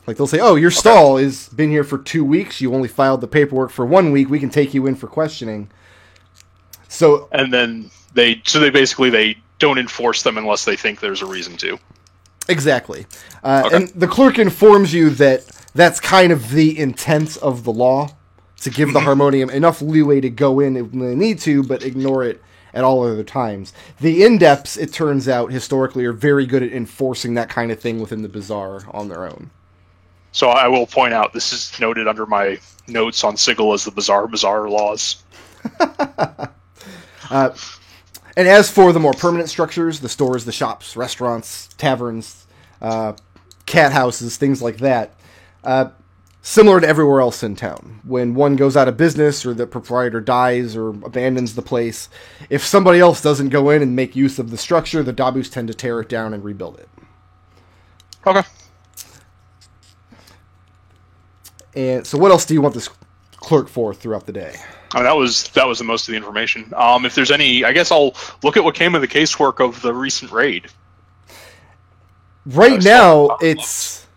Like they'll say, "Oh, your stall has been here for 2 weeks. You only filed the paperwork for 1 week. We can take you in for questioning." So and then they basically they don't enforce them unless they think there's a reason to. Exactly. And the clerk informs you that that's kind of the intent of the law, to give the Harmonium enough leeway to go in if they need to, but ignore it at all other times. The Indepts, it turns out, historically are very good at enforcing that kind of thing within the Bazaar on their own. So I will point out, this is noted under my notes on Sigil as the Bazaar laws. And as for the more permanent structures, the stores, the shops, restaurants, taverns, cat houses, things like that, similar to everywhere else in town. When one goes out of business or the proprietor dies or abandons the place, if somebody else doesn't go in and make use of the structure, the Dabus tend to tear it down and rebuild it. Okay. And so what else do you want this clerk for throughout the day? Oh, that was the most of the information. If there's any, I guess I'll look at what came of the casework of the recent raid. Right now, it's...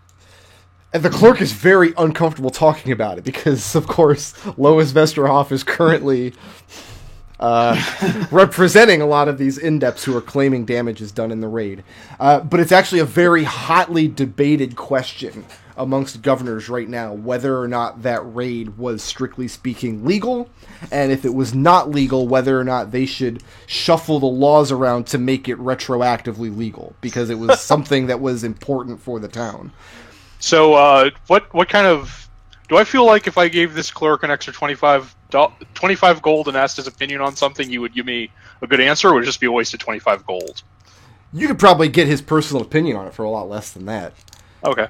The clerk is very uncomfortable talking about it because, of course, Lois Vesterhoff is currently representing a lot of these Indepts who are claiming damage is done in the raid. But it's actually a very hotly debated question amongst governors right now, whether or not that raid was, strictly speaking, legal, and if it was not legal, whether or not they should shuffle the laws around to make it retroactively legal, because it was something that was important for the town. So, what kind of... Do I feel like if I gave this clerk an extra 25 gold and asked his opinion on something, he would give me a good answer, or would it just be a waste of 25 gold? You could probably get his personal opinion on it for a lot less than that. Okay.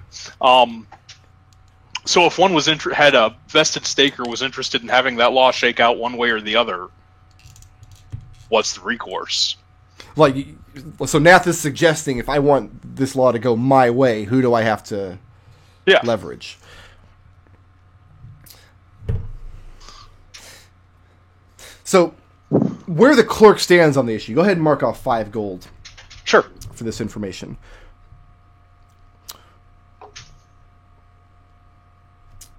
So if one was had a vested stake or was interested in having that law shake out one way or the other, what's the recourse? Like, so Nath is suggesting if I want this law to go my way, who do I have to leverage? So, where the clerk stands on the issue, go ahead and mark off 5 gold. Sure. For this information.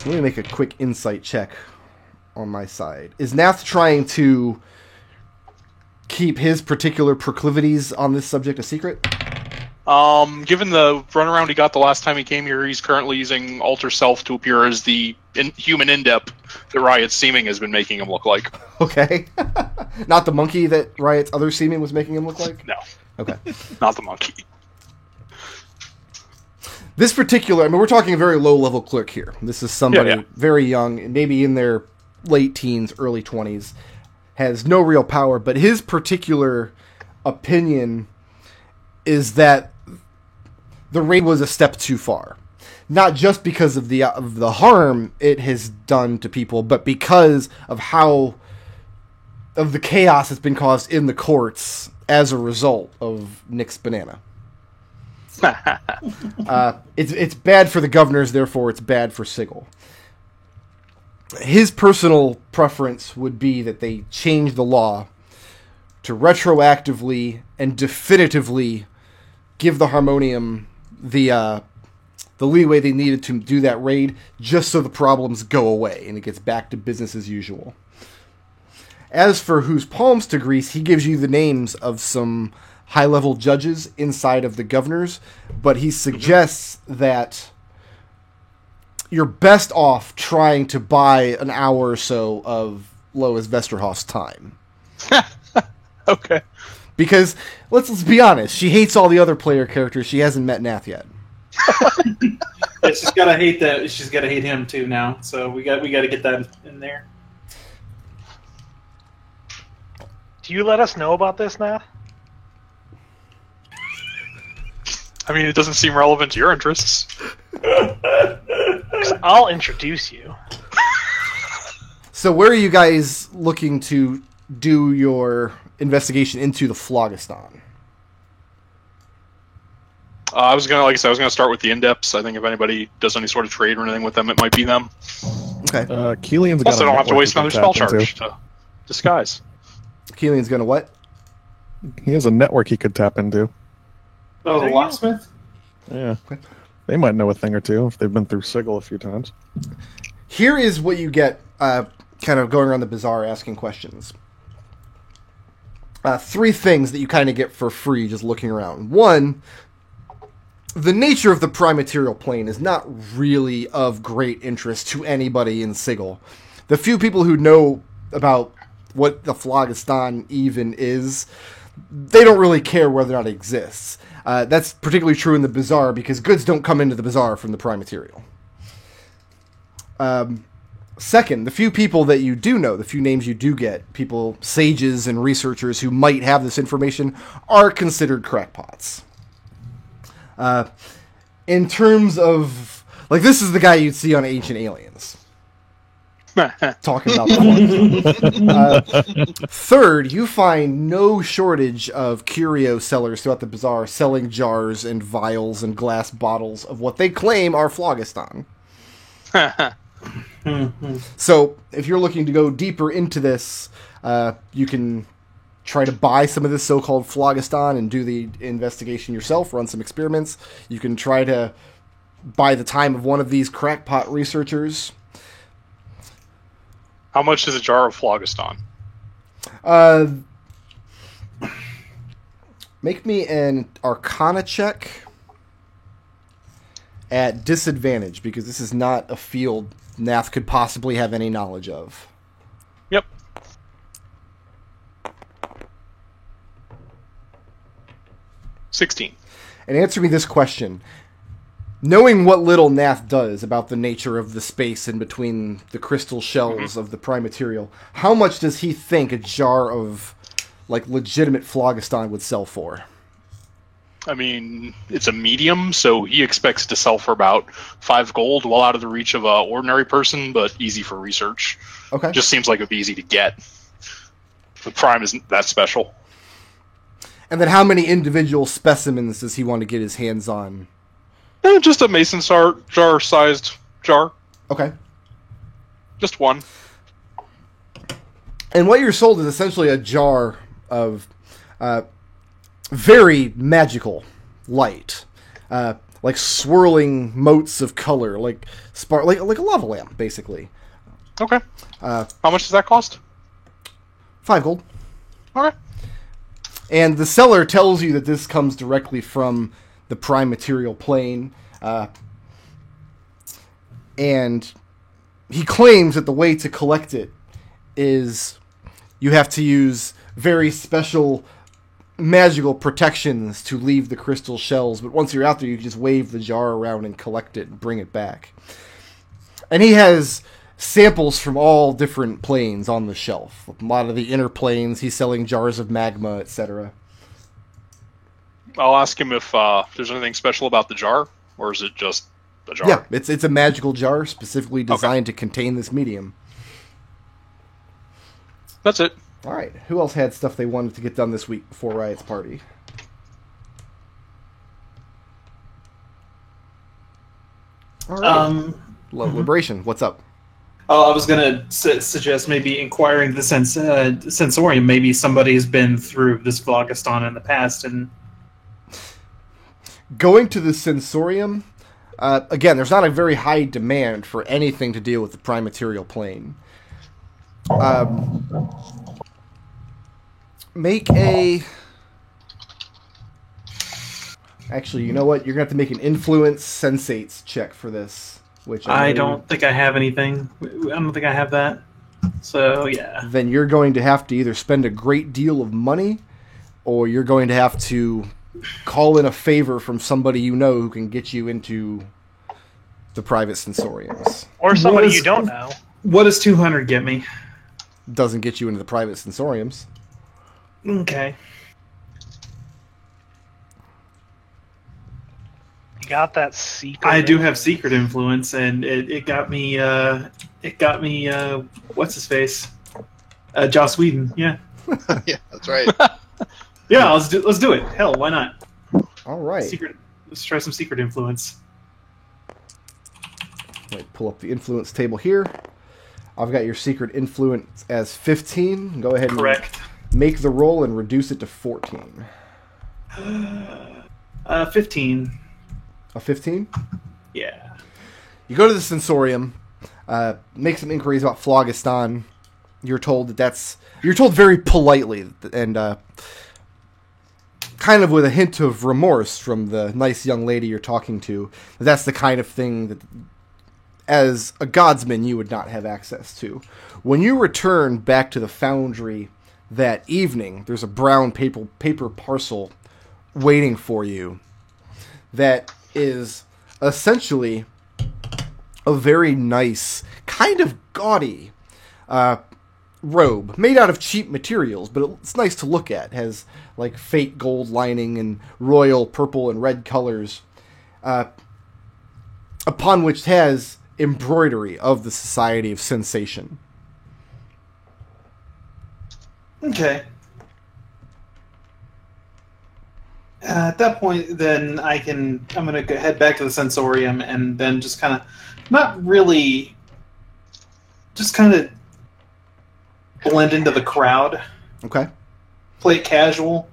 Let me make a quick insight check on my side. Is Nath trying to keep his particular proclivities on this subject a secret? Given the runaround he got the last time he came here, he's currently using Alter Self to appear as the human Indept that Riot's Seeming has been making him look like. Okay. Not the monkey that Riot's other Seeming was making him look like? No. Okay. Not the monkey. This particular, I mean, we're talking a very low-level clerk here. This is somebody very young, maybe in their late teens, early 20s, has no real power, but his particular opinion is that the raid was a step too far. Not just because of the harm it has done to people, but because of the chaos that's been caused in the courts as a result of Nick's banana. It's bad for the governors, therefore it's bad for Sigil. His personal preference would be that they change the law to retroactively and definitively give the Harmonium the leeway they needed to do that raid, just so the problems go away and it gets back to business as usual. As for whose palms to grease, he gives you the names of some high-level judges inside of the governors, but he suggests that you're best off trying to buy an hour or so of Lois Vesterhoff's time. Okay. Because, let's be honest, she hates all the other player characters. She hasn't met Nath yet. Yeah, she's gotta hate that. She's gotta hate him too now. So we got to get that in there. Do you let us know about this, Nath? I mean, it doesn't seem relevant to your interests. 'Cause I'll introduce you. So where are you guys looking to do your investigation into the Phlogiston? I was gonna start with the Indepts. I think if anybody does any sort of trade or anything with them, it might be them. Okay. Keelian's got Also, don't have to waste another spell charge to disguise. Keelian's gonna what? He has a network he could tap into. Oh, the locksmith? Yeah. They might know a thing or two if they've been through Sigil a few times. Here is what you get, kind of going around the bazaar asking questions. 3 things that you kind of get for free just looking around. 1, the nature of the prime material plane is not really of great interest to anybody in Sigil. The few people who know about what the Phlogiston even is, they don't really care whether or not it exists. That's particularly true in the bazaar because goods don't come into the bazaar from the prime material. Second, the few people that you do know, the few names you do get, people, sages and researchers who might have this information, are considered crackpots. In terms of, like, this is the guy you'd see on Ancient Aliens. Talking about the Third, you find no shortage of curio sellers throughout the bazaar selling jars and vials and glass bottles of what they claim are phlogiston. So, if you're looking to go deeper into this, you can try to buy some of this so-called phlogiston and do the investigation yourself, run some experiments. You can try to buy the time of one of these crackpot researchers. How much is a jar of phlogiston? Make me an Arcana check at disadvantage, because this is not a field Nath could possibly have any knowledge of. Yep. $16. And answer me this question. Knowing what little Nath does about the nature of the space in between the crystal shells of the prime material, how much does he think a jar of, like, legitimate phlogiston would sell for? I mean, it's a medium, so he expects to sell for about 5 gold, well out of the reach of an ordinary person, but easy for research. Okay. Just seems like it would be easy to get. The prime isn't that special. And then how many individual specimens does he want to get his hands on? Just a mason jar-sized jar. Okay. Just one. And what you're sold is essentially a jar of very magical light, like swirling motes of color, like like a lava lamp, basically. Okay. How much does that cost? 5 gold. Okay. And the seller tells you that this comes directly from the prime material plane, and he claims that the way to collect it is you have to use very special magical protections to leave the crystal shells, but once you're out there, you can just wave the jar around and collect it and bring it back. And he has samples from all different planes on the shelf. A lot of the inner planes, he's selling jars of magma, etc. I'll ask him if there's anything special about the jar, or is it just a jar? Yeah, it's a magical jar specifically designed to contain this medium. That's it. All right. Who else had stuff they wanted to get done this week before Riot's party? All right. Liberation, what's up? Oh, I was gonna suggest maybe inquiring the sensorium. Maybe somebody's been through this Phlogiston in the past, and Going to the sensorium, again, there's not a very high demand for anything to deal with the prime material plane. Make a... Actually, you know what? You're going to have to make an influence sensates check for this. Which I don't think I have anything. I don't think I have that. So, yeah. Then you're going to have to either spend a great deal of money, or you're going to have to call in a favor from somebody you know who can get you into the private sensoriums. Or somebody you don't know. What does 200 get me? Doesn't get you into the private sensoriums. Okay. You got that secret. I do have secret influence, and it got me. What's his face? Joss Whedon. Yeah. Yeah, that's right. Yeah, let's do it. Hell, why not? All right. Secret. Let's try some secret influence. Wait, pull up the influence table here. I've got your secret influence as 15. Go ahead and Correct. make the roll and reduce it to 14. 15. A 15? Yeah. You go to the sensorium, make some inquiries about Phlogiston. You're told you're told very politely and kind of with a hint of remorse from the nice young lady you're talking to, that's the kind of thing that, as a godsman, you would not have access to. When you return back to the foundry that evening, there's a brown paper parcel waiting for you that is essentially a very nice, kind of gaudy robe made out of cheap materials, but it's nice to look at. It has like fate gold lining and royal purple and red colors, upon which it has embroidery of the Society of Sensation. Okay. At that point, then I'm going to head back to the sensorium and then just kind of, not really, just kind of blend into the crowd. Okay. Play it casual.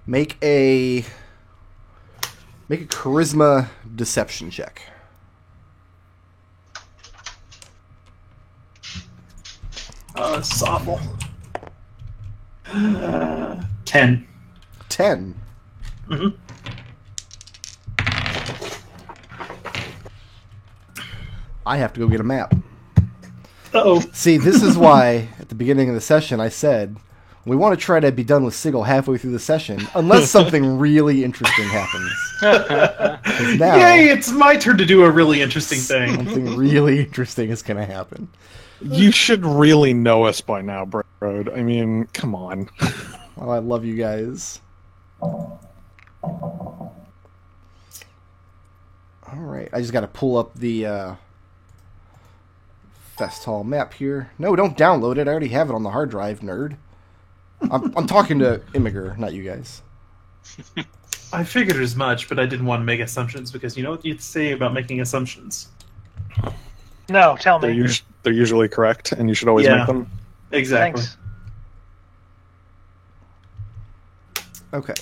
Make a charisma deception check. Oh, this is awful. 10. 10. Mm-hmm. I have to go get a map. Uh-oh. See, this is why at the beginning of the session I said we want to try to be done with Sigil halfway through the session, unless something really interesting happens. 'Cause now, Yay, it's my turn to do a really interesting thing. something really interesting is going to happen. You should really know us by now, Brode. I mean, come on. Oh, I love you guys. Alright, I just got to pull up the Fest Hall map here. No, don't download it. I already have it on the hard drive, nerd. I'm talking to Immiger, not you guys. I figured as much, but I didn't want to make assumptions because you know what you'd say about making assumptions. No, tell me. They're usually correct, and you should always Yeah. make them. Exactly. Thanks. Okay.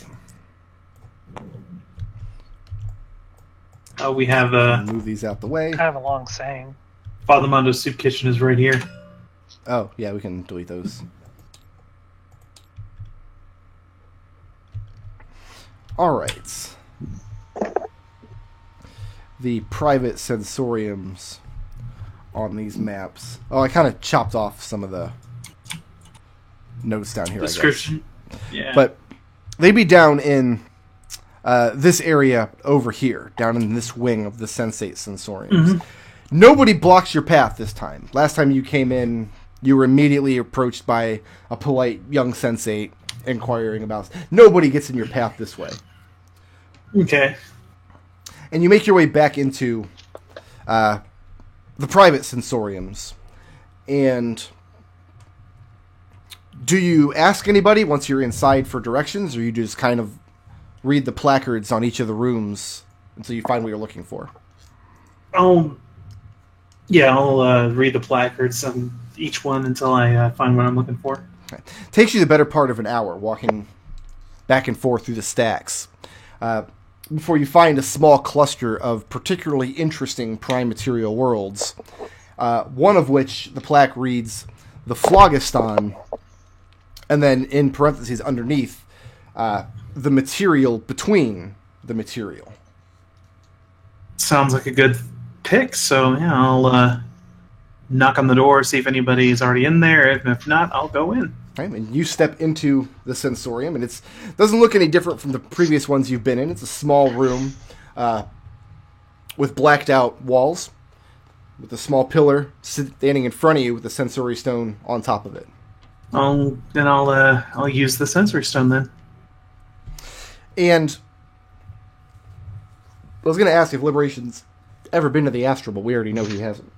We have Move these out the way. Kind of a long saying. Father Mondo's Soup Kitchen is right here. Oh, yeah, we can delete those. Alright. The private sensoriums on these maps. Oh, I kind of chopped off some of the notes down here, Description. Yeah. But they'd be down in this area over here, down in this wing of the Sensate Sensoriums. Mm-hmm. Nobody blocks your path this time. Last time you came in, you were immediately approached by a polite young Sensate inquiring about... Nobody gets in your path this way. Okay. And you make your way back into the private sensoriums. And do you ask anybody once you're inside for directions, or you just kind of read the placards on each of the rooms until you find what you're looking for? I'll read the placards on each one until I find what I'm looking for. Okay. Takes you the better part of an hour walking back and forth through the stacks before you find a small cluster of particularly interesting prime material worlds, one of which the plaque reads the Phlogiston, and then in parentheses underneath the material between the material. Sounds like a good pick, so yeah, I'll knock on the door, see if anybody's already in there. If not, I'll go in. Okay, and you step into the sensorium, and it doesn't look any different from the previous ones you've been in. It's a small room with blacked out walls, with a small pillar standing in front of you with a sensory stone on top of it. I'll use the sensory stone then. And I was going to ask if Liberation's ever been to the Astral, but we already know he hasn't.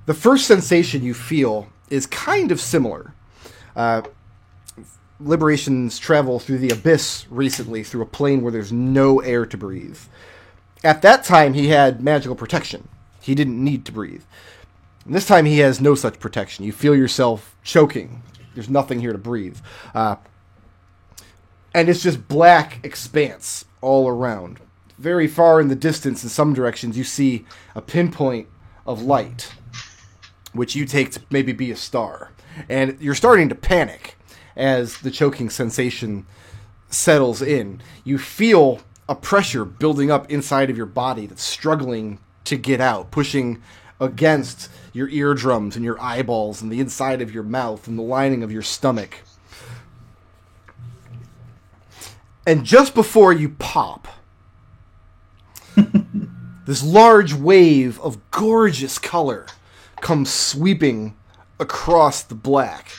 The first sensation you feel is kind of similar. Liberation's travel through the Abyss recently through a plane where there's no air to breathe. At that time, he had magical protection. He didn't need to breathe. And this time, he has no such protection. You feel yourself choking. There's nothing here to breathe. and it's just black expanse all around. Very far in the distance, in some directions, you see a pinpoint of light, which you take to maybe be a star. And you're starting to panic as the choking sensation settles in. You feel a pressure building up inside of your body that's struggling to get out, pushing against your eardrums and your eyeballs and the inside of your mouth and the lining of your stomach. And just before you pop, this large wave of gorgeous color comes sweeping across the black,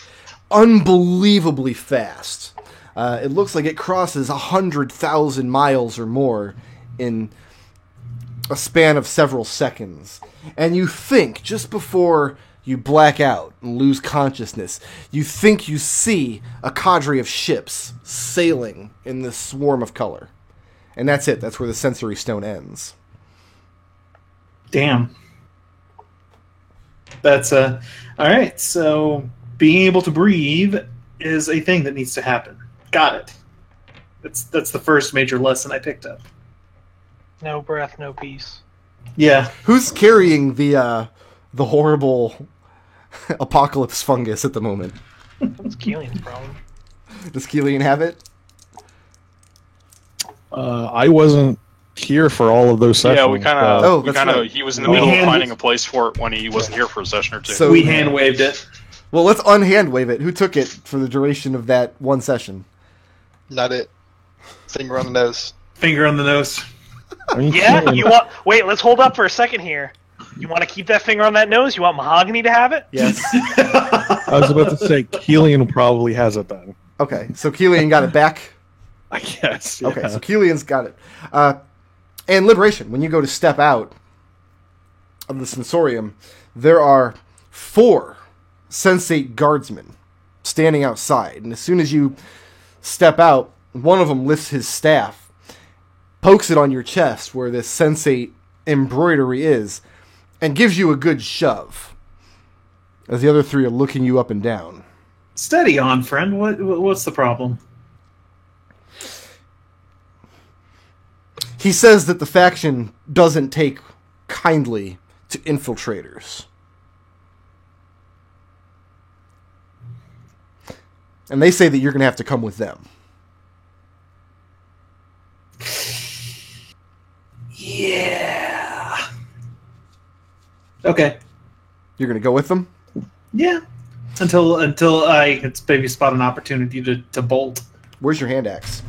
unbelievably fast. It looks like it crosses 100,000 miles or more in a span of several seconds. And you think, just before you black out and lose consciousness, you think you see a cadre of ships sailing in this swarm of color. And that's it. That's where the sensory stone ends. Damn. That's all right. So being able to breathe is a thing that needs to happen. Got it. That's the first major lesson I picked up. No breath, no peace. Yeah. Who's carrying the horrible apocalypse fungus at the moment? That's Keelan's problem. Does Keelan have it? I wasn't here for all of those sessions. Yeah, we kind of. right. He was in the middle of finding a place for it when he wasn't here for a session or two. So- We hand waved it. Well, let's unhand wave it. Who took it for the duration of that one session? Not it. Finger on the nose. Finger on the nose. Are you Yeah, kidding? you want? Wait, let's hold up for a second here. You want to keep that finger on that nose? You want Mahogany to have it? Yes. I was about to say Keelan probably has it then. Okay, so Keelan got it back. I guess. Okay, yeah. so Keelan's got it. And Liberation, when you go to step out of the sensorium, there are 4 sensate guardsmen standing outside. And as soon as you step out, one of them lifts his staff, pokes it on your chest where this sensate embroidery is, and gives you a good shove. As the other 3 are looking you up and down. Steady on, friend. What's the problem? He says that the faction doesn't take kindly to infiltrators. And they say that you're going to have to come with them. Yeah. Okay. You're going to go with them? Yeah. Until I could maybe spot an opportunity to bolt. Where's your hand axe?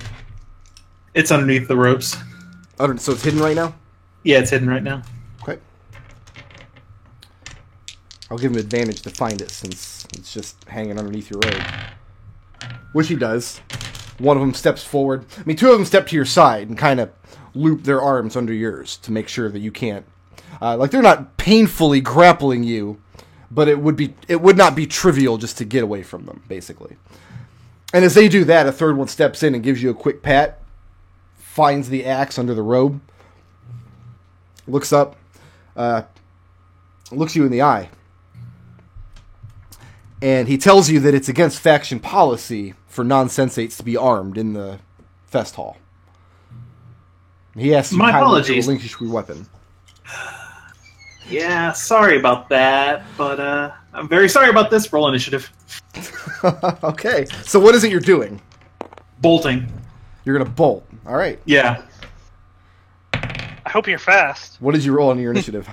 It's underneath the ropes. So it's hidden right now? Yeah, it's hidden right now. Okay. I'll give him advantage to find it since it's just hanging underneath your robe. Which he does. One of them steps forward. I mean, 2 of them step to your side and kind of loop their arms under yours to make sure that you can't. They're not painfully grappling you, but it would not be trivial just to get away from them, basically. And as they do that, a 3rd one steps in and gives you a quick pat, finds the axe under the robe, looks up, looks you in the eye, and he tells you that it's against faction policy for non-sensates to be armed in the fest hall. He asks you My kindly to apologies. relinquish your weapon. Yeah, sorry about that, but I'm very sorry about this. Roll initiative. Okay, so what is it you're doing? Bolting. You're going to bolt. All right. Yeah. I hope you're fast. What did you roll on your initiative?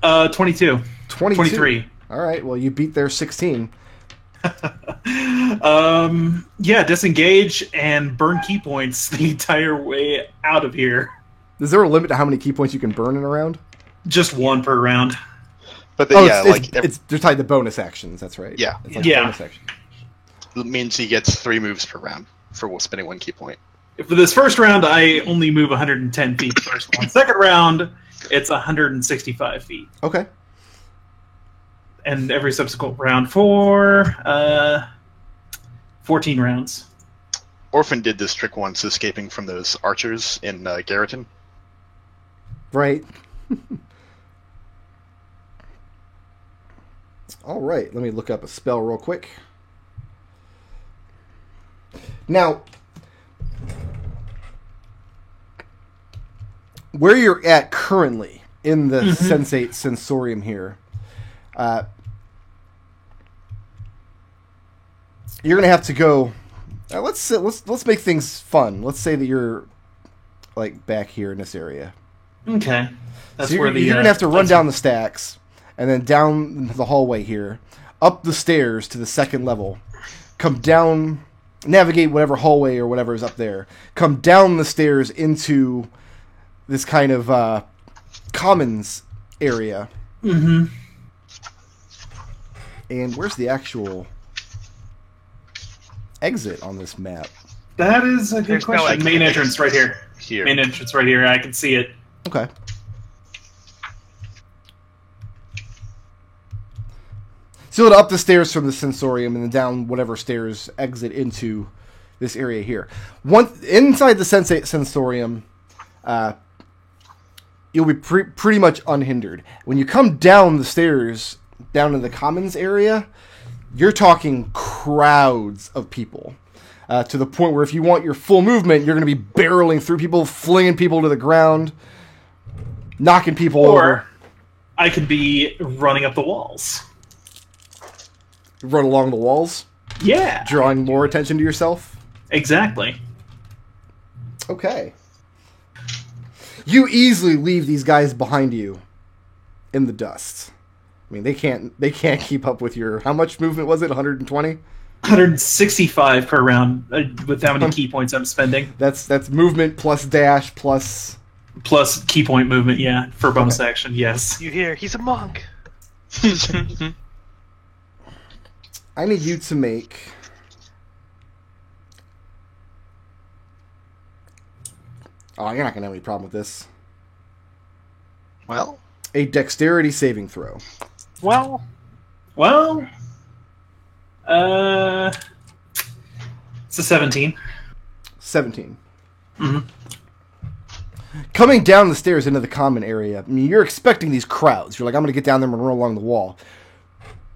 22. 22. 23. All right, well, you beat their 16. Yeah, disengage and burn key points the entire way out of here. Is there a limit to how many key points you can burn in a round? Just 1 per round. But then, they're tied to bonus actions. That's right. Yeah. It's like Yeah. bonus action. it means he gets 3 moves per round for spending 1 key point. For this first round, I only move 110 feet. First one. Second round, it's 165 feet. Okay. And every subsequent round for 14 rounds. Orphan did this trick once, escaping from those archers in Garriton. Right. All right. Let me look up a spell real quick. Now, where you're at currently in the Sensate Sensorium here, you're gonna have to go. Let's make things fun. Let's say that you're like back here in this area. Okay. That's So where you're gonna have to run down the stacks and then down the hallway here, up the stairs to the second level, come down, navigate whatever hallway or whatever is up there, come down the stairs into this kind of commons area. Mm-hmm. And where's the actual exit on this map? That is a good There's no question. exit. Main entrance right here. Here. Main entrance right here. I can see it. Okay. So you'll up the stairs from the sensorium and then down whatever stairs exit into this area here. Inside the sensorium, you'll be pretty much unhindered. When you come down the stairs, down in the commons area, you're talking crowds of people. To the point where if you want your full movement, you're going to be barreling through people, flinging people to the ground, knocking people over. Or I could be running up the walls. Run along the walls, Yeah. drawing more attention to yourself. Exactly. Okay. You easily leave these guys behind you in the dust. I mean, they can't keep up with your... How much movement was it? 120? 165 per round with how many key points I'm spending. That's movement plus dash plus... Plus key point movement, yeah, for bonus action, yes. You hear? He's a monk. I need you to make... Oh, you're not going to have any problem with this. Well, A dexterity saving throw. Well, Well, it's a 17. 17. Mhm. Coming down the stairs into the common area, I mean, you're expecting these crowds. You're like, I'm going to get down there and run along the wall.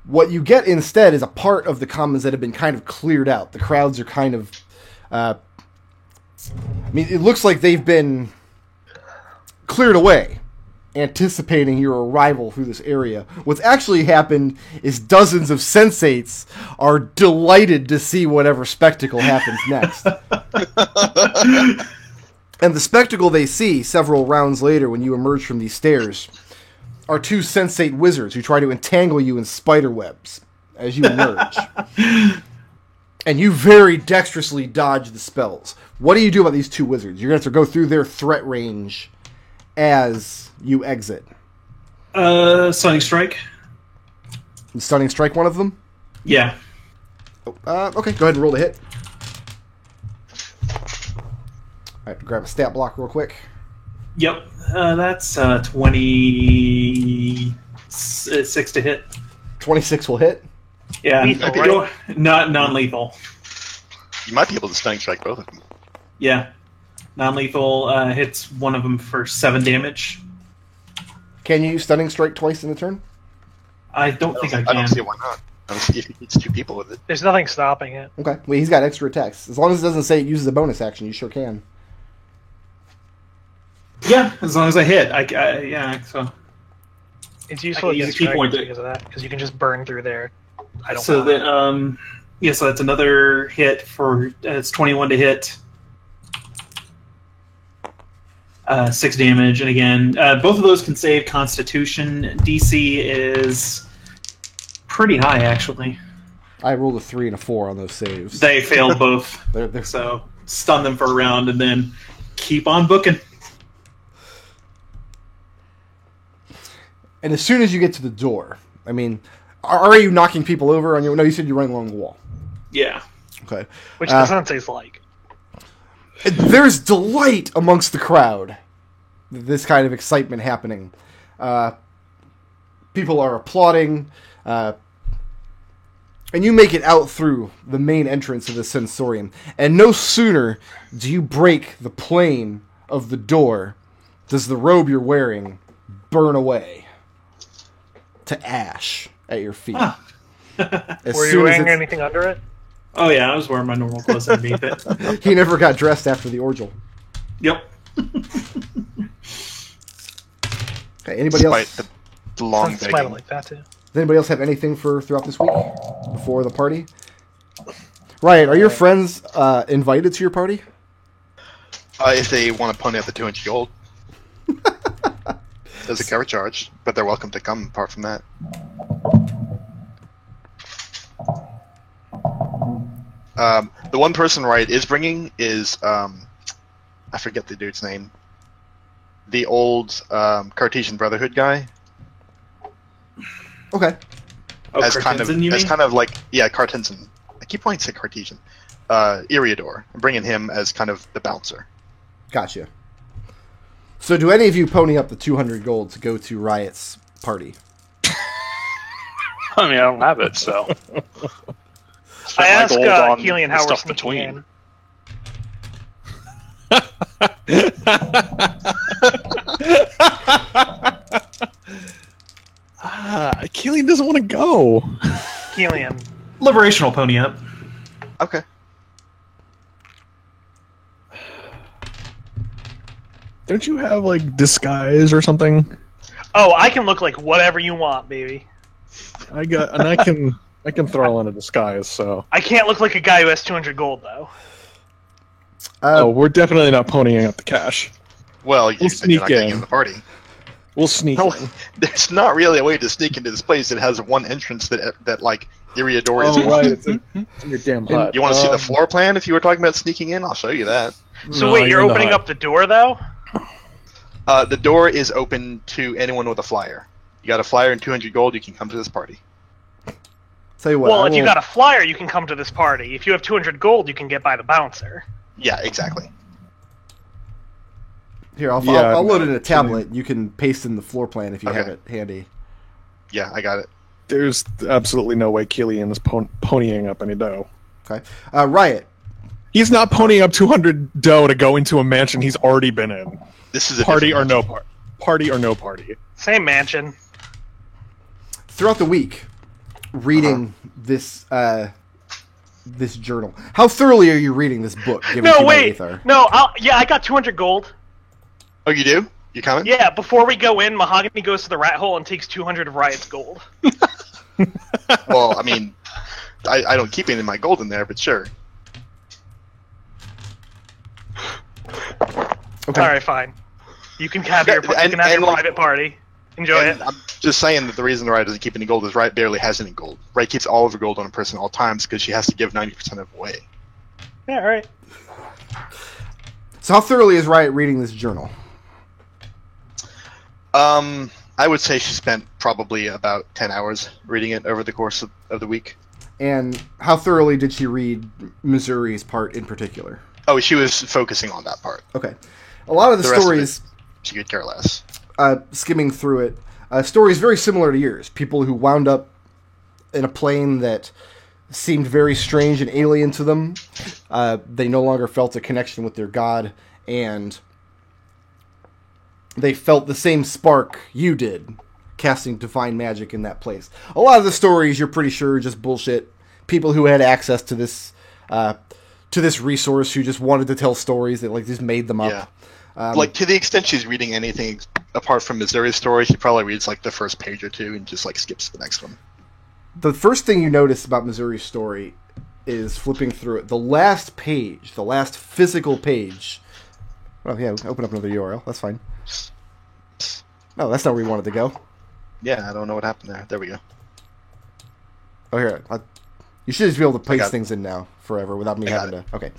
What you get instead is a part of the commons that have been kind of cleared out. The crowds are kind of... I mean, it looks like they've been cleared away, anticipating your arrival through this area. What's actually happened is dozens of sensates are delighted to see whatever spectacle happens next. And the spectacle they see several rounds later when you emerge from these stairs are two sensate wizards who try to entangle you in spider webs as you emerge. And you very dexterously dodge the spells. What do you do about these two wizards? You're going to have to go through their threat range as you exit. Stunning Strike. Stunning Strike one of them? Yeah. Okay, go ahead and roll the hit. Alright, grab a stat block real quick. Yep. That's 26 to hit. 26 will hit. Yeah. Lethal, Go- Not non-lethal. you might be able to stunning strike both of them. Yeah. Non-lethal hits one of them for 7 damage. Can you Stunning Strike twice in a turn? I don't think I I can. don't see why not. I don't see if he hits two people with it. there's nothing stopping it. Okay. Well, he's got extra attacks. As long as it doesn't say it uses a bonus action, you sure can. Yeah, as long as I hit. Yeah, so. It's useful I can use against a key point dragons because of that, because you can just burn through there. I don't So want then, yeah, so that's another hit for, it's 21 to hit. 6 damage, and again, both of those can save Constitution. DC is pretty high, actually. I rolled a 3 and a 4 on those saves. They failed both, They're so stun them for a round, and then keep on booking. And as soon as you get to the door, I mean, are you knocking people over on your... No, you said you're running along the wall. Yeah. Okay. which the sensei's like. There's delight amongst the crowd. This kind of excitement happening. People are applauding. And you make it out through the main entrance of the sensorium. And no sooner do you break the plane of the door does the robe you're wearing burn away to ash at your feet. Ah. As Were you soon as wearing it's- anything under it? Oh, yeah, I was wearing my normal clothes underneath it. He never got dressed after the ordeal. Yep. Okay, anybody Despite else? the long Sounds smiling begging. like that too. Does anybody else have anything for throughout this week before the party? Riot, are your friends invited to your party? If they want to pony up the 200 gold. There's a cover charge, but they're welcome to come apart from that. The one person Riot is bringing is, I forget the dude's name. The old Cartesian Brotherhood guy. Okay. Oh, as kind Cartensen, you mean? kind of like, yeah, Cartensen. I keep wanting to say Cartesian. Eriador. I'm bringing him as kind of the bouncer. Gotcha. So do any of you pony up the 200 gold to go to Riot's party? I mean, I don't have it, so. I asked Spend my gold on Keelan the how we're stuff sneaking in. Keelan doesn't want to go. Keelan. Liberation will pony up. Okay. Don't you have like disguise or something? Oh, I can look like whatever you want, baby. I can throw on a disguise. So I can't look like a guy who has 200 gold, though. we're definitely not ponying up the cash. Well, you said you're not sneak getting in. in the party. We'll sneak No, in. there's not really a way to sneak into this place. It has one entrance that like Eriador is. Oh right, it's in your damn hut. You want to see the floor plan? If you were talking about sneaking in, I'll show you that. So No, wait, you're in the opening hut. up the door, though? The door is open to anyone with a flyer. You got a flyer and 200 gold, you can come to this party. Tell you what. Well, I if you will- got a flyer, you can come to this party. If you have 200 gold, you can get by the bouncer. Yeah, exactly. Here, I'll Yeah, load it in a Keelan- tablet. You can paste in the floor plan if you have Okay. it handy. Yeah, I got it. There's absolutely no way Keelan is ponying up any dough. Okay. Riot. He's not ponying up 200 dough to go into a mansion he's already been in. This is a Party or different no party. Party or no party. Same mansion. Throughout the week, reading this this journal. How thoroughly are you reading this book? Given to No, you by wait. Aethar? No, I got 200 gold. Oh, you do? You coming? Yeah, before we go in, Mahogany goes to the rat hole and takes 200 of Riot's gold. Well, I mean, I don't keep any of my gold in there, but sure. Okay. Alright, fine. You can have your, And- your and, like- private party. Enjoy And it. I'm just saying that the reason the Riot doesn't keep any gold is Riot barely has any gold. Riot keeps all of her gold on a person at all times because she has to give 90% of it away. Yeah, alright. So how thoroughly is Riot reading this journal? I would say she spent probably about 10 hours reading it over the course of the week. And how thoroughly did she read Missouri's part in particular? Oh, she was focusing on that part. Okay. A lot of the The rest of stories, She could care less. skimming through it, stories very similar to yours. People who wound up in a plane that seemed very strange and alien to them. They no longer felt a connection with their god, and they felt the same spark you did, casting divine magic in that place. A lot of the stories, you're pretty sure, are just bullshit. People who had access to this resource, who just wanted to tell stories that like just made them up. Yeah. Like, to the extent she's reading anything apart from Missouri's story, she probably reads, like, the first page or two and just, like, skips the next one. The first thing you notice about Missouri's story is flipping through it. The last page, the last physical page. Oh, yeah, open up another URL. That's fine. No, that's not where we wanted to go. Yeah, I don't know what happened there. There we go. Oh, here. You should just be able to place got it. things in now forever without me I got having to. Okay.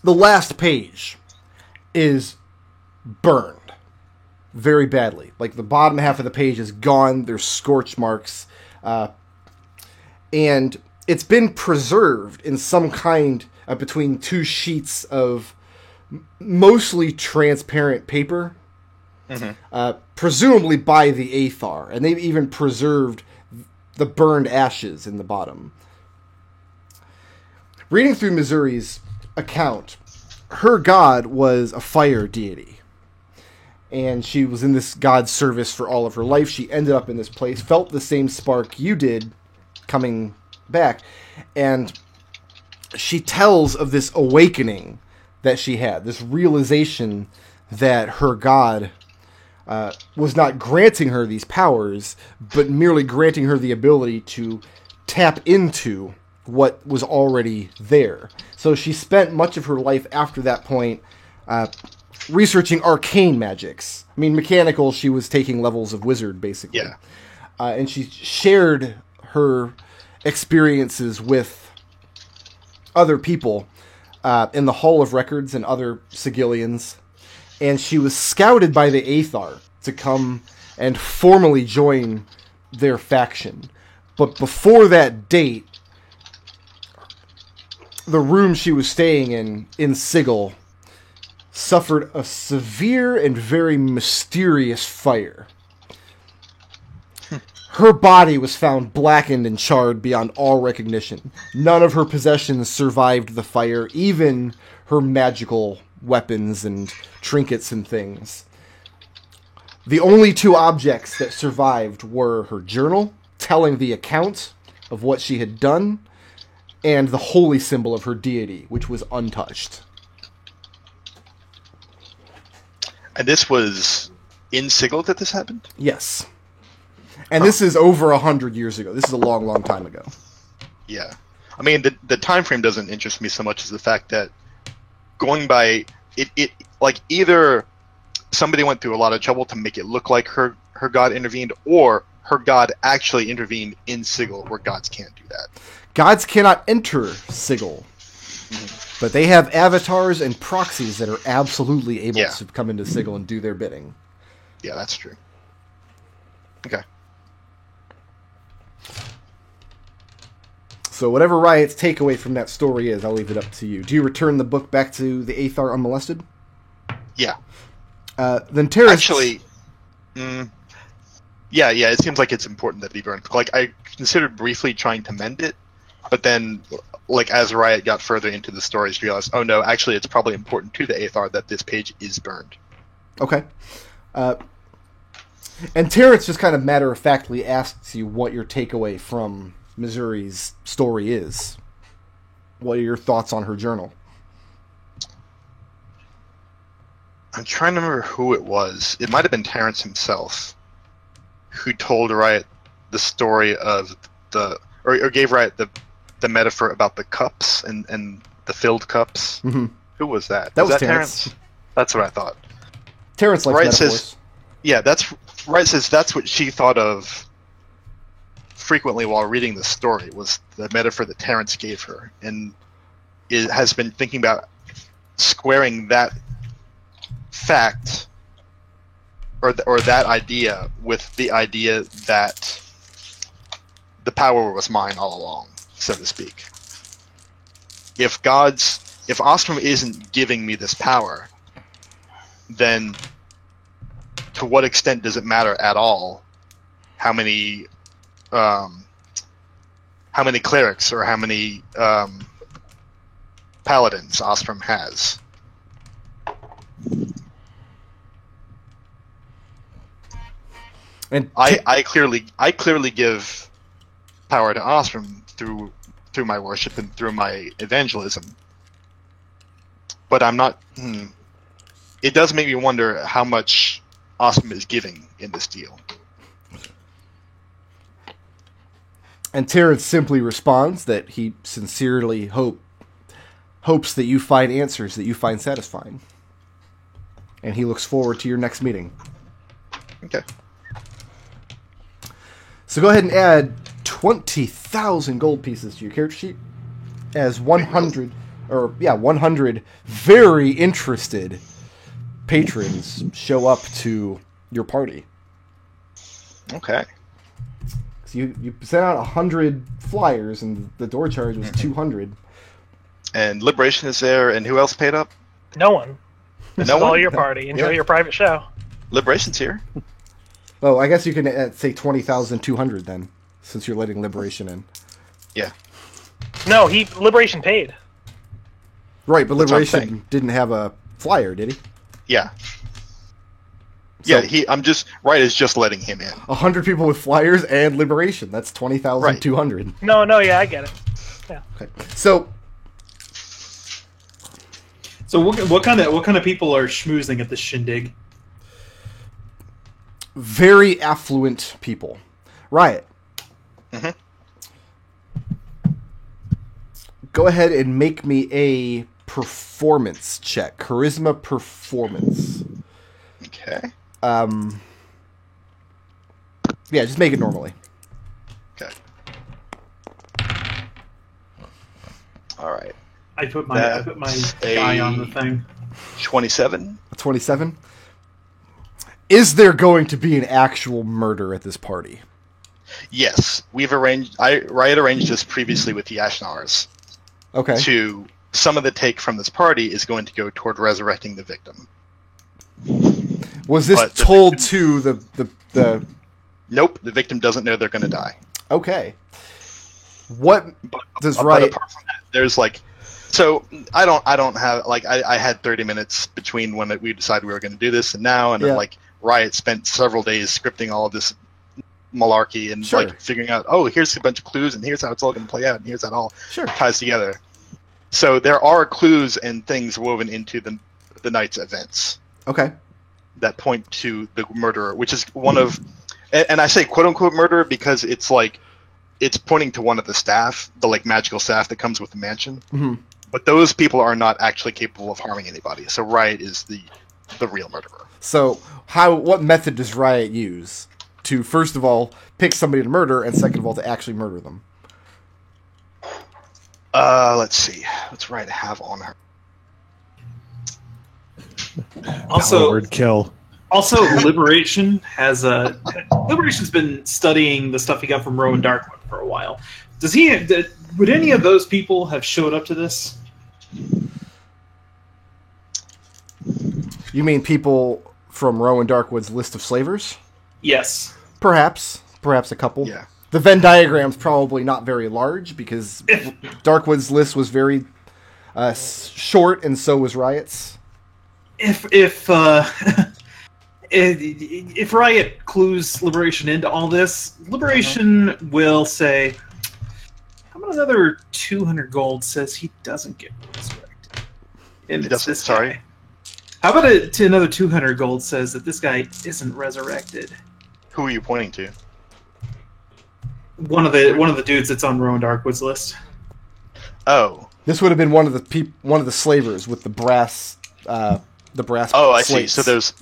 The last page is burned very badly. Like the bottom half of the page is gone. There's scorch marks. And it's been preserved in some kind between two sheets of mostly transparent paper. Presumably by the Aethar. And they've even preserved the burned ashes in the bottom. Reading through Missouri's account, her god was a fire deity. And she was in this god's service for all of her life. She ended up in this place, felt the same spark you did coming back. And she tells of this awakening that she had, this realization that her god was not granting her these powers, but merely granting her the ability to tap into what was already there. So she spent much of her life after that point researching arcane magics. I mean, mechanical, she was taking levels of wizard, basically. Yeah. And she shared her experiences with other people in the Hall of Records and other Sigillians. And she was scouted by the Aethar to come and formally join their faction. But before that date, the room she was staying in Sigil, suffered a severe and very mysterious fire. Her body was found blackened and charred beyond all recognition. None of her possessions survived the fire, even her magical weapons and trinkets and things. The only two objects that survived were her journal, telling the account of what she had done, and the holy symbol of her deity, which was untouched. And this was in Sigil that this happened? Yes. And this is over 100 years ago. This is a long, long time ago. Yeah. I mean, the time frame doesn't interest me so much as the fact that going by it like either somebody went through a lot of trouble to make it look like her god intervened, or her god actually intervened in Sigil, where gods can't do that. Gods cannot enter Sigil, but they have avatars and proxies that are absolutely able to come into Sigil and do their bidding. Yeah, that's true. Okay. So whatever Riot's takeaway from that story is, I'll leave it up to you. Do you return the book back to the Aethar unmolested? Yeah. Then Terrace... Actually, yeah, it seems like it's important that it be burned. Like, I considered briefly trying to mend it, but then, like, as Riot got further into the stories, realized, oh no, actually it's probably important to the Aethar that this page is burned. Okay. And Terrence just kind of matter-of-factly asks you what your takeaway from Missouri's story is. What are your thoughts on her journal? I'm trying to remember who it was. It might have been Terrence himself who told Riot the story of or gave Riot the metaphor about the cups and the filled cups. Mm-hmm. Who was that? That was Terrence. That's what I thought. Terrence likes Riot metaphors. says, yeah, Riot says that's what she thought of frequently while reading the story, was the metaphor that Terrence gave her, and has been thinking about squaring that fact or that idea with the idea that the power was mine all along, so to speak. If Ostrom isn't giving me this power, then to what extent does it matter at all how many clerics or how many paladins Ostrom has? And I clearly give power to Ostrom through my worship and through my evangelism, but I'm not. It does make me wonder how much Ostrom is giving in this deal. And Terrence simply responds that he sincerely hopes that you find answers that you find satisfying. And he looks forward to your next meeting. Okay. So go ahead and add 20,000 gold pieces to your character sheet as 100 very interested patrons show up to your party. Okay. So you sent out 100 flyers and the door charge was 200. And Liberation is there, and who else paid up? No one. This No is all one? your party. Enjoy Yeah. your private show. Liberation's here. Oh, I guess you can say 20,200 then, since you're letting Liberation in. Yeah. No, Liberation paid. Right, but That's what I'm Liberation saying. didn't have a flyer, did he? Yeah. So- Yeah, Riot is just letting him in. 100 people with flyers and Liberation. That's 20,200. No, yeah, I get it. Okay. So So what kind of people are schmoozing at this shindig? very affluent people. Riot. Mhm. Go ahead and make me a performance check. Charisma performance. Okay. Yeah, just make it normally. Okay. All right. I put my guy on the thing. 27. 27. Is there going to be an actual murder at this party? Yes, we've arranged. Riot arranged this previously with the Ashnars. Okay. To some of the take from this party is going to go toward resurrecting the victim. Was this But the told to the? Nope, the victim doesn't know they're going to die. Okay. What does But Riot? apart from that, there's like, so I don't have like I had 30 minutes between when we decided we were going to do this and now, and Yeah. then like Riot spent several days scripting all of this malarkey and Sure. like figuring out, oh, here's a bunch of clues and here's how it's all going to play out and here's how it all Sure. ties together. So there are clues and things woven into the night's events Okay. that point to the murderer, which is one of, and I say quote unquote murderer because it's like it's pointing to one of the staff, the like magical staff that comes with the mansion. hmm But those people are not actually capable of harming anybody. So Riot is the real murderer. So what method does Riot use to, first of all, pick somebody to murder, and second of all, to actually murder them? Let's see. What's Riot have on her? Also, Word kill. Also, Liberation has Liberation's been studying the stuff he got from Rowan Darkwood for a while. Would any of those people have showed up to this? You mean people from Rowan Darkwood's list of slavers? Yes. Perhaps a couple. Yeah. The Venn diagram's probably not very large because Darkwood's list was very short, and so was Riot's. If Riot clues Liberation into all this, Liberation will say, "How about another 200 gold?" Says he doesn't get resurrected. And It it's doesn't- this sorry? guy. How about another 200 gold? Says that this guy isn't resurrected. Who are you pointing to? One of the dudes that's on Rowan Darkwood's list. Oh. This would have been one of the slavers with the brass. Oh, I see. slates. So there's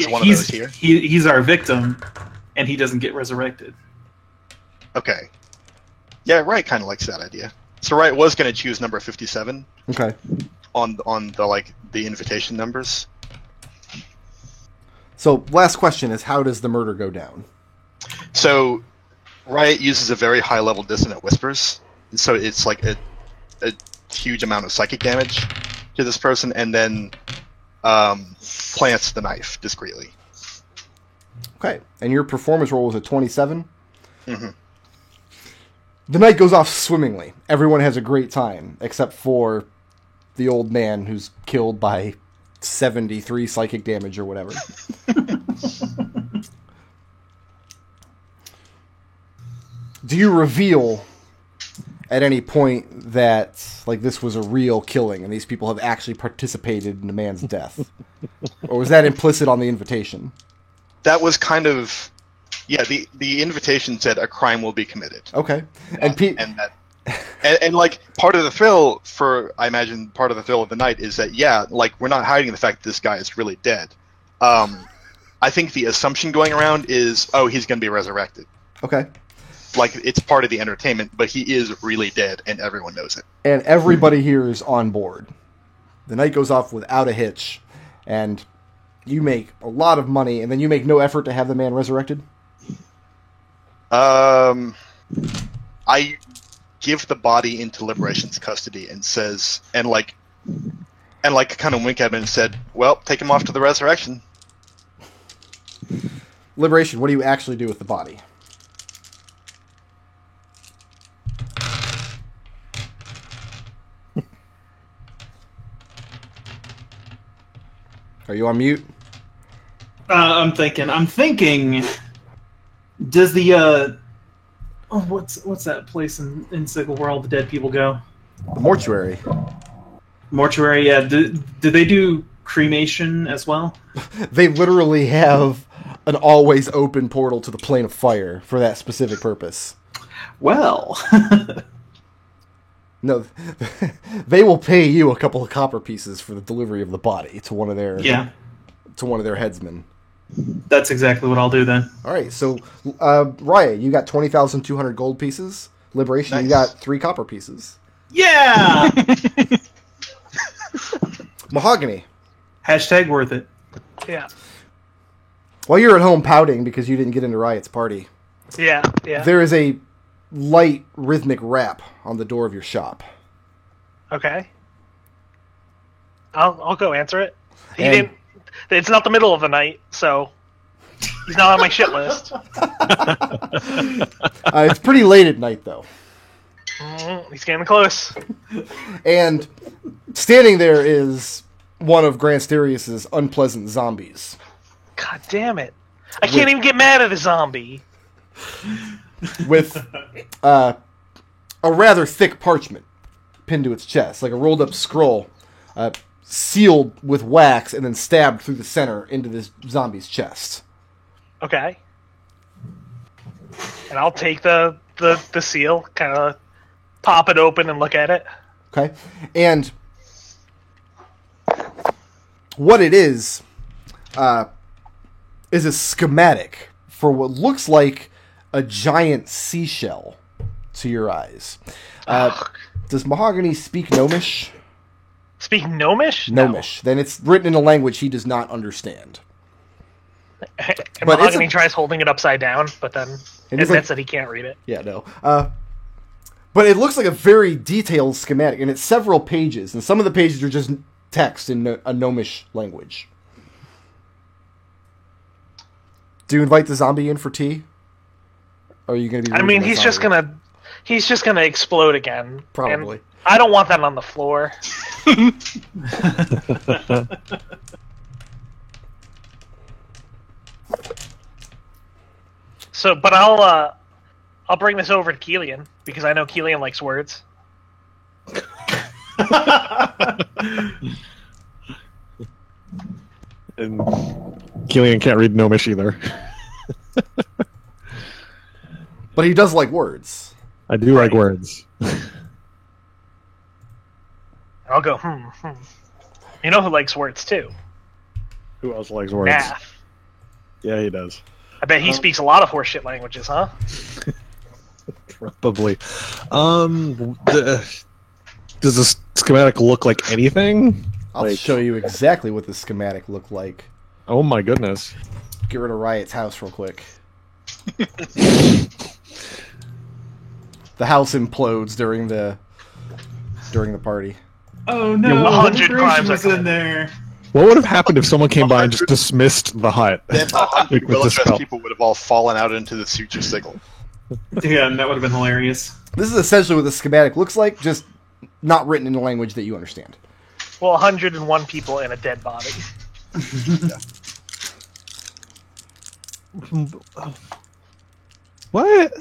one of He's- those here. He's our victim, and he doesn't get resurrected. Okay. Yeah, Riot kind of likes that idea. So Riot was going to choose number 57 Okay. on the invitation numbers. So last question is, how does the murder go down? So Riot uses a very high level dissonant whispers. So it's like a huge amount of psychic damage to this person, and then plants the knife discreetly. Okay. And your performance roll was a 27? Mm-hmm. The night goes off swimmingly. Everyone has a great time, except for the old man who's killed by 73 psychic damage or whatever. Do you reveal at any point that like this was a real killing and these people have actually participated in the man's death? Or was that implicit on the invitation? That was kind of, yeah. The invitation said a crime will be committed, Okay. And and that, and like part of the thrill I imagine part of the thrill of the night is that like we're not hiding the fact that this guy is really dead. I think the assumption going around is, oh, he's going to be resurrected. okay. Like it's part of the entertainment, but he is really dead, and everyone knows it. And everybody here is on board. The night goes off without a hitch, and you make a lot of money, and then you make no effort to have the man resurrected? I give the body into Liberation's custody and says, and kind of wink at him and said, well, take him off to the resurrection. Liberation, what do you actually do with the body? Are you on mute? I'm thinking. Does the what's that place in Sickle where all the dead people go? The mortuary. Mortuary. Yeah. Do they do cremation as well? They literally have an always open portal to the plane of fire for that specific purpose. Well, No, they will pay you a couple of copper pieces for the delivery of the body to one of their headsmen. That's exactly what I'll do then. All right, so Raya, you got 20,200 gold pieces. Liberation, Nice. you got 3 copper pieces. Yeah! Mahogany, Hashtag worth it. Yeah. while you're at home pouting because you didn't get into Riot's party, Yeah. there is a light rhythmic rap on the door of your shop. Okay. I'll go answer it. He And- didn't. It's not the middle of the night, so he's not on my shit list. It's pretty late at night, though. He's getting close. And standing there is one of Grant Sterius's unpleasant zombies. God damn it! I can't even get mad at a zombie. With a rather thick parchment pinned to its chest, like a rolled up scroll, sealed with wax and then stabbed through the center into this zombie's chest. Okay. And I'll take the seal, kind of pop it open and look at it. Okay? And what it is a schematic for what looks like a giant seashell to your eyes. Does Mahogany speak Gnomish? Speak Gnomish? Gnomish. Then it's written in a language he does not understand. And But it's Mahogany tries holding it upside down, but then And it's admits like- that he can't read it. Yeah, no. But it looks like a very detailed schematic, and it's several pages, and some of the pages are just text in a Gnomish language. Do you invite the zombie in for tea? Or are you going to be? I mean, reading the he's just zombie? gonna explode again. Probably. And I don't want that on the floor. So, but I'll bring this over to Keelian because I know Keelian likes words. And Killian can't read Gnomish either. But he does like words. I do like words. I'll go. You know who likes words too? Who else likes words? Math. Yeah, he does. I bet he speaks a lot of horseshit languages, huh? Probably. Does this schematic look like anything? I'll Like- show you exactly what the schematic looked like. Oh my goodness. Get rid of Riot's house real quick. The house implodes during the party. Oh no, 100 Liberation crimes was I commit. in there. What would have happened if someone came by and just dismissed the hut? Then 100 Like, with the well-dressed spell? people would have all fallen out into the suture sickle. Yeah, and that would have been hilarious. This is essentially what the schematic looks like, just not written in a language that you understand. Well, 101 people in a dead body. What?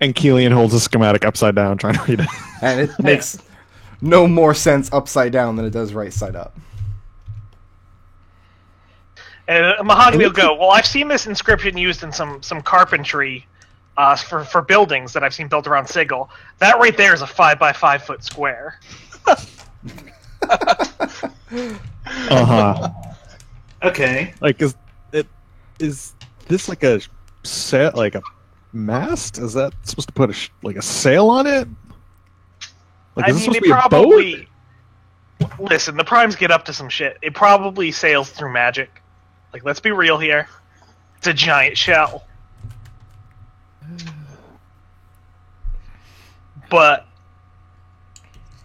And Keelian holds the schematic upside down, trying to read it. And it makes no more sense upside down than it does right side up. And Mahogany will go, well, I've seen this inscription used in some carpentry for buildings that I've seen built around Sigil. That right there is a 5x5 foot square. Uh-huh. Okay. Like, is this like a sail, like a mast? Is that supposed to put a sail on it? Like, I is this mean, supposed it to be a boat? probably... Listen, the Primes get up to some shit. It probably sails through magic. Like, let's be real here. It's a giant shell. But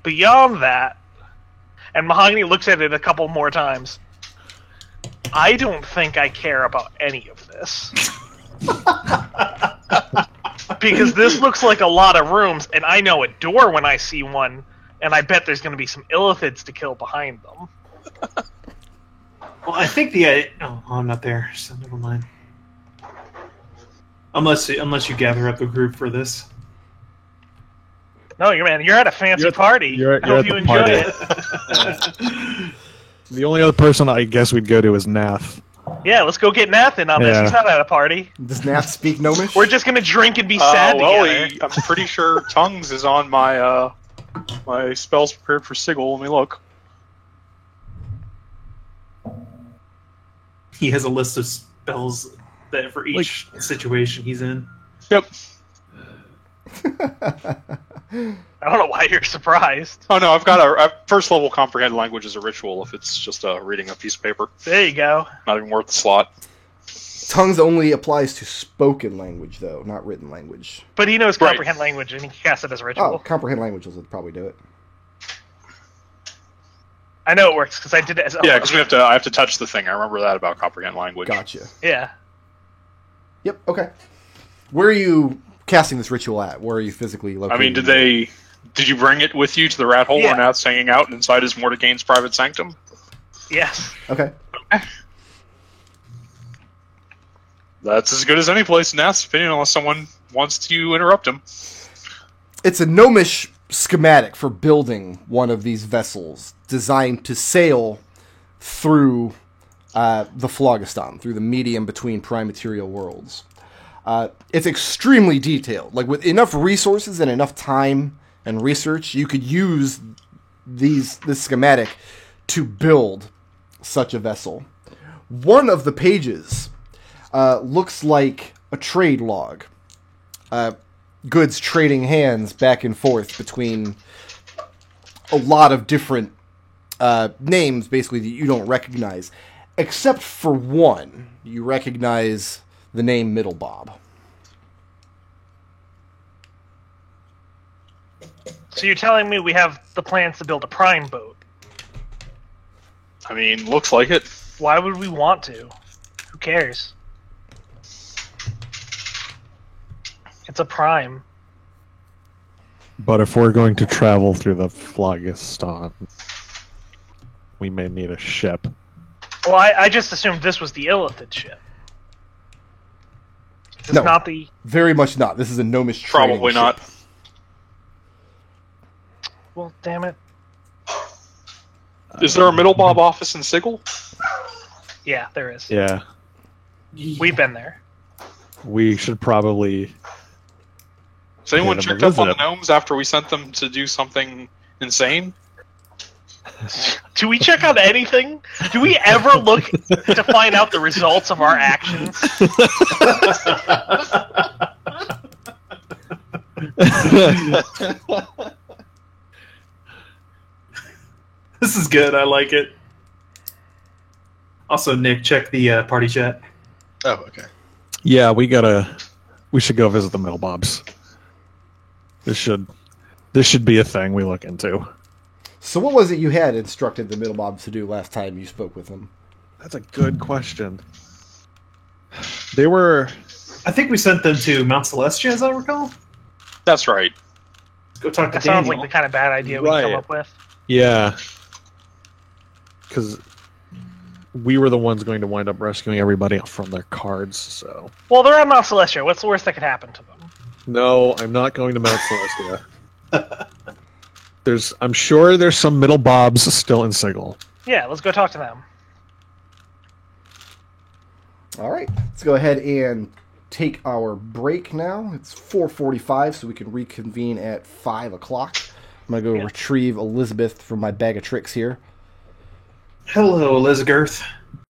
beyond that, and Mahogany looks at it a couple more times, I don't think I care about any of this. Because this looks like a lot of rooms, and I know a door when I see one, and I bet there's going to be some illithids to kill behind them. Well, I think the oh, I'm not there, so never mind. Unless you gather up a group for this. No, you're at a fancy You're at- party. you're I hope at you the enjoy party. it. The only other person I guess we'd go to is Nath. Yeah, let's go get Nathan on this. Yeah. He's not at a party. Does Nath speak Gnomish? We're just gonna drink and be sad together. I'm pretty sure tongues is on my my spells prepared for Sigil. Let me look. He has a list of spells that for each situation he's in. Yep. I don't know why you're surprised. Oh no, I've got a first level comprehend language as a ritual. If it's just reading a piece of paper, There you go. not even worth the slot. Tongues only applies to spoken language, though, not written language. But he knows Right. comprehend language, and he casts it as a Oh, ritual. comprehend languages would probably do it. I know it works because I did it as. Yeah, because I have to touch the thing. I remember that about comprehend language. Gotcha. Yeah. Yep, okay. Where are you casting this ritual at? Where are you physically located? I mean, did you bring it with you to the rat hole Yeah. where Nat's hanging out inside his Mordecaine's private sanctum? Yes. Okay. That's as good as any place in Nat's opinion, unless someone wants to interrupt him. It's a gnomish schematic for building one of these vessels designed to sail through the Phlogiston, through the medium between prime material worlds. It's extremely detailed. Like, with enough resources and enough time and research, you could use this schematic to build such a vessel. One of the pages looks like a trade log. Goods trading hands back and forth between a lot of different names, basically, that you don't recognize. Except for one. You recognize the name Middlebob. So you're telling me we have the plans to build a prime boat? I mean, looks like it. Why would we want to? Who cares? It's a prime. But if we're going to travel through the Phlogiston, we may need a ship. Well, I just assumed this was the Illithid ship. It's No. not the... Very much not. This is a gnomish trading Probably ship. not. Well, damn it. Is there a Middle Bob office in Sigil? Yeah, there is. Yeah, We've been there. we should probably. Has anyone Yeah, checked up on the visit. gnomes after we sent them to do something insane? Do we check on anything? Do we ever look to find out the results of our actions? This is good. I like it. Also, Nick, check the party chat. Oh, okay. Yeah, we should go visit the Middlebobs. This should be a thing we look into. So what was it you had instructed the Middlebobs to do last time you spoke with them? That's a good question. They were. I think we sent them to Mount Celestia, as I recall. That's right. Let's go talk to That sounds Daniel. like the kind of bad idea we come Right. up with. Yeah. Because we were the ones going to wind up rescuing everybody from their cards, so. Well, they're on Mount Celestia. What's the worst that could happen to them? No, I'm not going to Mount Celestia. I'm sure there's some middle bobs still in Sigil. Yeah, let's go talk to them. All right, let's go ahead and take our break now. It's 4:45, so we can reconvene at 5 o'clock. I'm going to go retrieve Elizabeth from my bag of tricks here. Hello, Elizabeth.